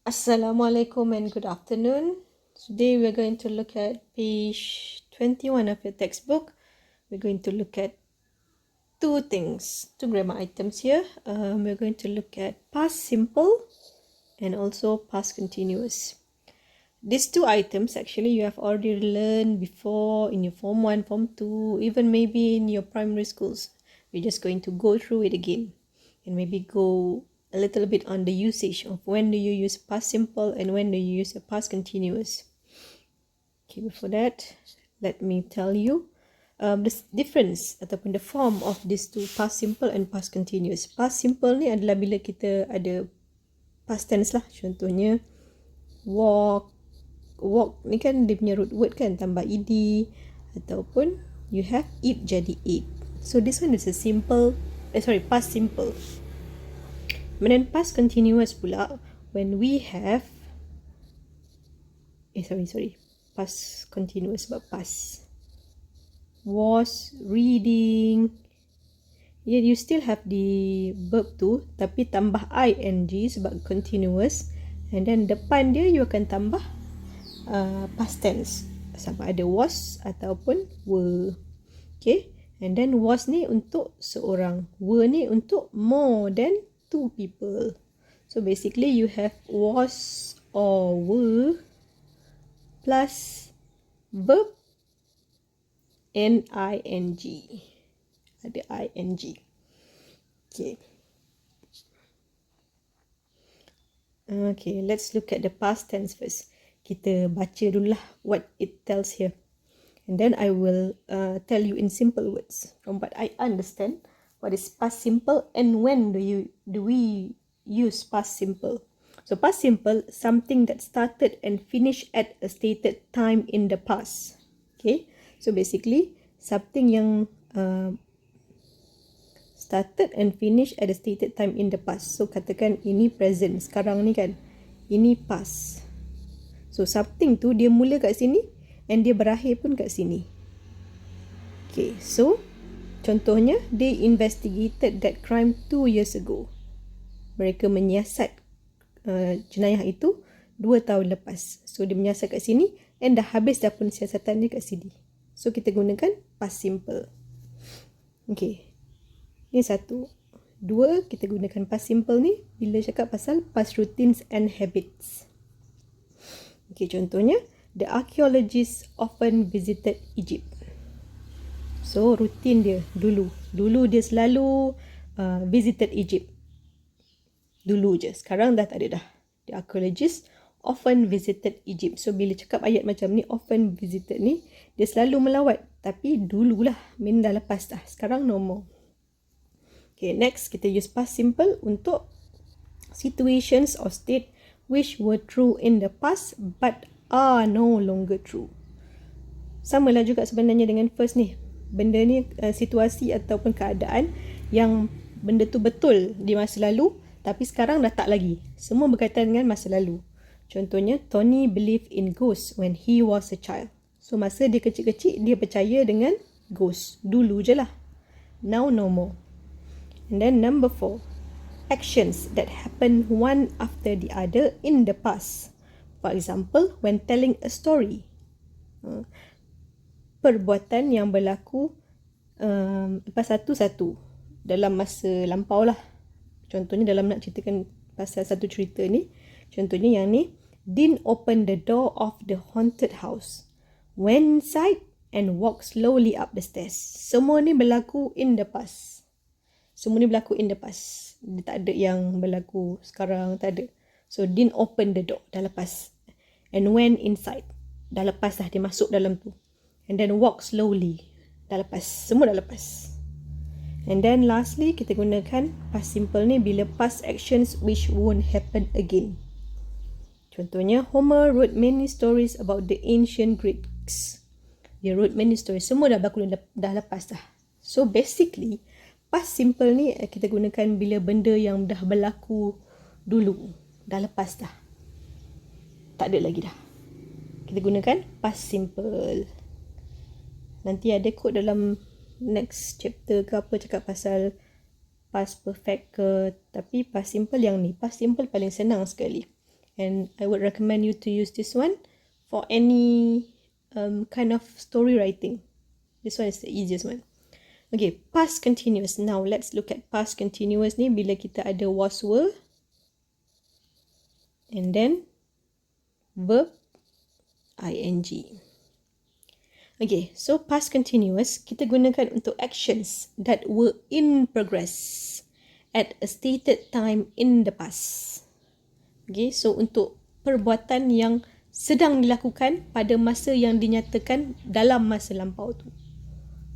Assalamualaikum and good afternoon. Today we're going to look at page 21 of your textbook. We're going to look at two grammar items here. We're going to look at past simple and also past continuous. These two items actually you have already learned before in your form 1, form 2, even maybe in your primary schools. We're just going to go through it again and maybe go a little bit on the usage of when do you use past simple and when do you use a past continuous. Okay, before that, let me tell you the difference ataupun the form of these two, past simple and past continuous. Past simple ni adalah bila kita ada past tense lah. Contohnya walk ni kan dia punya root word kan, tambah ed, ataupun you have eat jadi ate. So this one is a past simple. And then past continuous pula, when we have past continuous but past was reading, you still have the verb tu tapi tambah ing sebab continuous, and then depan dia you akan tambah past tense sama ada was ataupun were. Okay, and then was ni untuk seorang, were ni untuk more than two people. So basically you have was or were plus verb and ing. Ada ing. Okay. Okay, let's look at the past tense first. Kita baca dululah what it tells here. And then I will tell you in simple words from what I understand what is past simple and when do we use past simple. So past simple, something that started and finished at a stated time in the past. Okay, so basically something yang started and finished at a stated time in the past. So katakan ini present, sekarang ni kan, ini past. So something tu dia mula kat sini and dia berakhir pun kat sini. Okay, so contohnya, they investigated that crime 2 years ago. Mereka menyiasat jenayah itu 2 tahun lepas. So dia menyiasat kat sini and dah habis dah pun siasatan dia kat sini. So kita gunakan past simple. Okay, ni satu. Dua, kita gunakan past simple ni bila cakap pasal past routines and habits. Okay, contohnya, the archaeologists often visited Egypt. So rutin dia dulu dia selalu visited Egypt. Dulu je, sekarang dah tak ada dah. The archaeologists often visited Egypt. So bila cakap ayat macam ni, often visited ni, dia selalu melawat. Tapi dululah, dah lepas dah. Sekarang no more. Okay, next kita use past simple untuk situations or state which were true in the past but are no longer true. Samalah juga sebenarnya dengan first ni. Benda ni situasi ataupun keadaan yang benda tu betul di masa lalu tapi sekarang dah tak lagi. Semua berkaitan dengan masa lalu. Contohnya, Tony believed in ghosts when he was a child. So masa dia kecil-kecil dia percaya dengan ghost. Dulu je lah. Now no more. And then number 4, actions that happen one after the other in the past. For example, when telling a story. Perbuatan yang berlaku lepas satu-satu dalam masa lampau lah. Contohnya dalam nak ceritakan pasal satu cerita ni, contohnya yang ni, Dean opened the door of the haunted house, went inside and walked slowly up the stairs. Semua ni berlaku in the past. Semua ni berlaku in the past. Dia tak ada yang berlaku sekarang, tak ada. So Dean opened the door, dah lepas, and went inside, dah lepas dah, dia masuk dalam tu. And then walk slowly, dah lepas, semua dah lepas. And then lastly, kita gunakan past simple ni bila past actions which won't happen again. Contohnya, Homer wrote many stories about the ancient Greeks. Dia wrote many stories, semua dah berlaku, dah lepas dah. So basically, past simple ni kita gunakan bila benda yang dah berlaku dulu, dah lepas dah, tak ada lagi dah. Kita gunakan past simple. Nanti ada quote dalam next chapter ke apa cakap pasal past perfect ke, tapi past simple yang ni, past simple paling senang sekali. And I would recommend you to use this one for any kind of story writing. This one is the easiest one. Okay, past continuous. Now let's look at past continuous ni bila kita ada was, were, and then verb ing. Okay, so past continuous kita gunakan untuk actions that were in progress at a stated time in the past. Okay, so untuk perbuatan yang sedang dilakukan pada masa yang dinyatakan dalam masa lampau tu.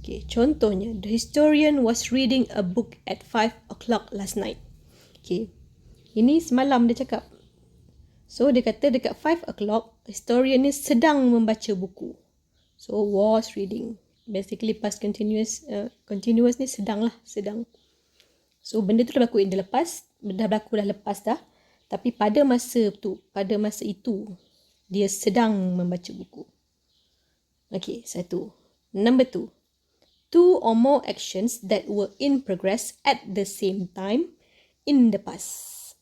Okay, contohnya, the historian was reading a book at 5 o'clock last night. Okay, ini semalam dia cakap. So, dia kata dekat 5 o'clock, historian ni sedang membaca buku. So, was reading. Basically, past continuous ni sedang lah, sedang. So, benda tu dah berlaku dah lepas dah. Tapi pada masa itu, dia sedang membaca buku. Okay, satu. Number 2. 2 or more actions that were in progress at the same time in the past.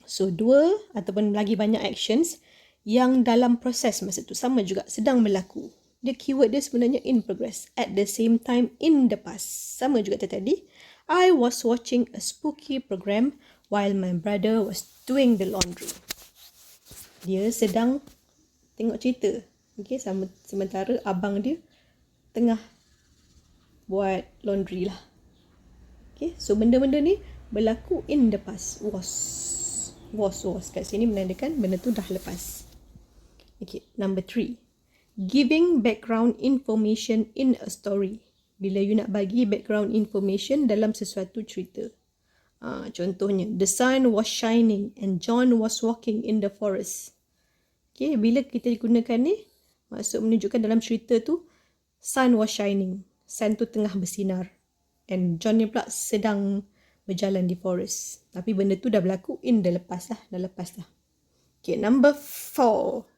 So, 2 ataupun lagi banyak actions yang dalam proses masa tu sama juga sedang berlaku. Dia keyword dia sebenarnya in progress at the same time in the past. Sama juga tadi. I was watching a spooky program while my brother was doing the laundry. Dia sedang tengok cerita. Okay, sementara abang dia tengah buat laundry lah. Okay, so benda-benda ni berlaku in the past. Was. Kat sini menandakan benda tu dah lepas. Okay, number 3. Giving background information in a story. Bila you nak bagi background information dalam sesuatu cerita. Contohnya, the sun was shining and John was walking in the forest. Okay, bila kita gunakan ni, maksud menunjukkan dalam cerita tu, sun was shining. Sun tu tengah bersinar. And John ni pula sedang berjalan di forest. Tapi benda tu dah berlaku dah lepas dah. Okay, number 4.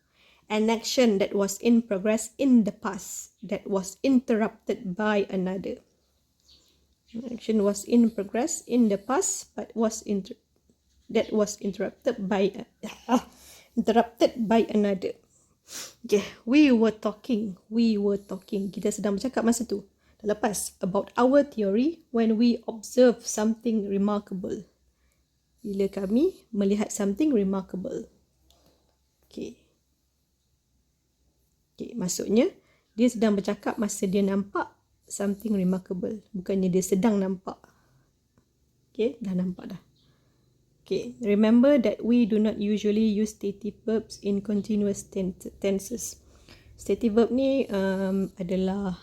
An action that was in progress in the past that was interrupted by another. An action was in progress in the past but was interrupted by another. Okay, we were talking. Kita sedang bercakap masa tu. Dah lepas. About our theory when we observe something remarkable. Bila kami melihat something remarkable. Okay, maksudnya dia sedang bercakap masa dia nampak something remarkable. Bukannya dia sedang nampak. Okay, dah nampak dah. Okay, remember that we do not usually use stative verbs in continuous tenses. Stative verb ni adalah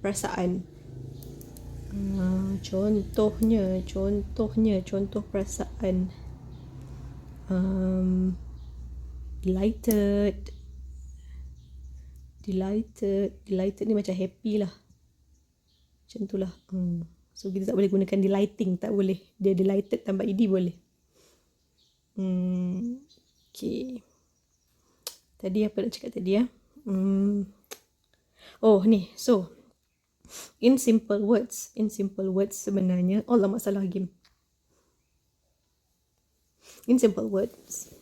perasaan. Contoh perasaan. Delighted ni macam happy lah. Macam tu lah. So kita tak boleh gunakan delighting, tak boleh. Dia delighted tambah ed boleh. Okay. Tadi apa nak cakap tadi ya? Ni. So, in simple words sebenarnya, masalah game. In simple words.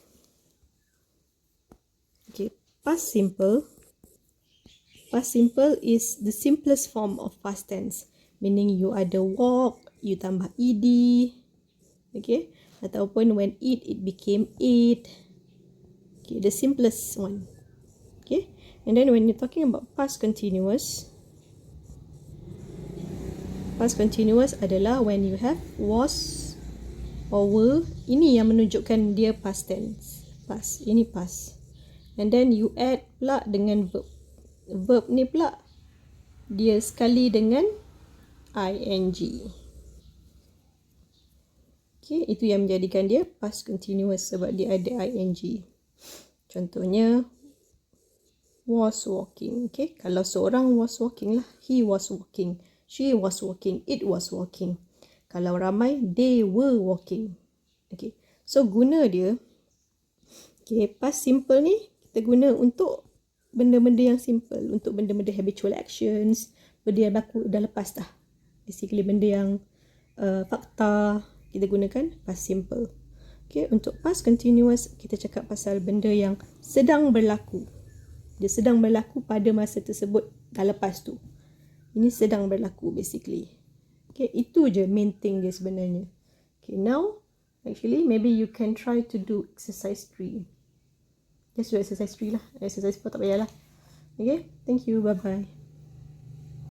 Okay, past simple is the simplest form of past tense, meaning you ada walk, you tambah ed, okay, ataupun when eat, it became ate. Okay, the simplest one. Okay, and then when you're talking about past continuous adalah when you have was or were. Ini yang menunjukkan dia past tense. Ini past. And then you add pula dengan verb. Verb ni pula dia sekali dengan ing. Okay, itu yang menjadikan dia past continuous sebab dia ada ing. Contohnya was walking. Okay, kalau seorang was walking lah, he was walking, she was walking, it was walking. Kalau ramai, they were walking. Okay, so guna dia. Okay, past simple ni kita guna untuk benda-benda yang simple, untuk benda-benda habitual actions, benda yang berlaku dah lepas dah. Basically benda yang fakta, kita gunakan past simple. Okay, untuk past continuous kita cakap pasal benda yang sedang berlaku. Dia sedang berlaku pada masa tersebut dah lepas tu. Ini sedang berlaku basically. Okay, itu je main thing dia sebenarnya. Okay, now actually maybe you can try to do exercise 3. Just do exercise 3 lah. Exercise 4 tak payahlah. Okay, thank you. Bye-bye.